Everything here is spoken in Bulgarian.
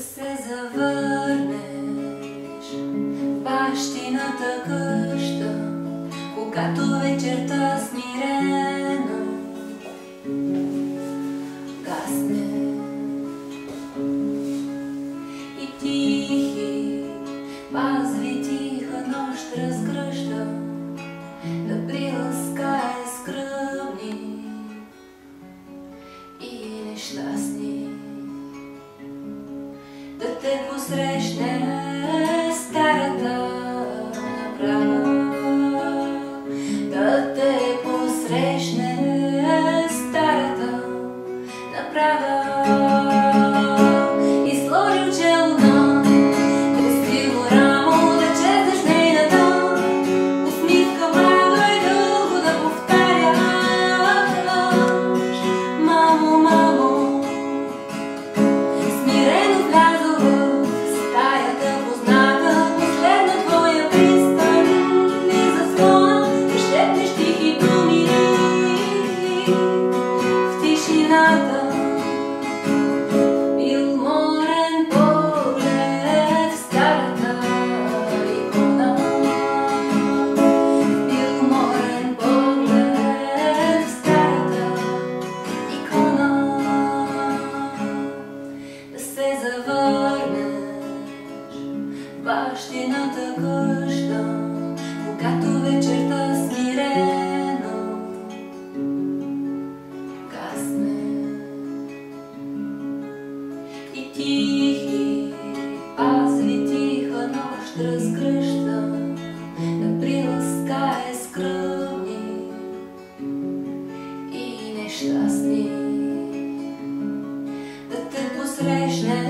се завърнеш в бащината къща, когато вечерта смирена гасне и тихи пазви тиха нощ разгръща да приласкае скръбни и нещастни, да те посрещне старата направа, да те посрещне старата направа. И сложил челна, крестило рамо, да четеш нейната усмивка блага и дълго да повтаряш: мамо, мамо. Смирено влязо в стаята позната, последна твоя пристан и заслона, да шепнеш тихи думи в тишината. Милморен поглед в старата икона, милморен поглед в старата икона. Да се завърнеш в бащината къща, когато вечерта смирено гасне и тихи пазви тиха нощ разгръща да приласкае скръбни и нещастни, да те посрещне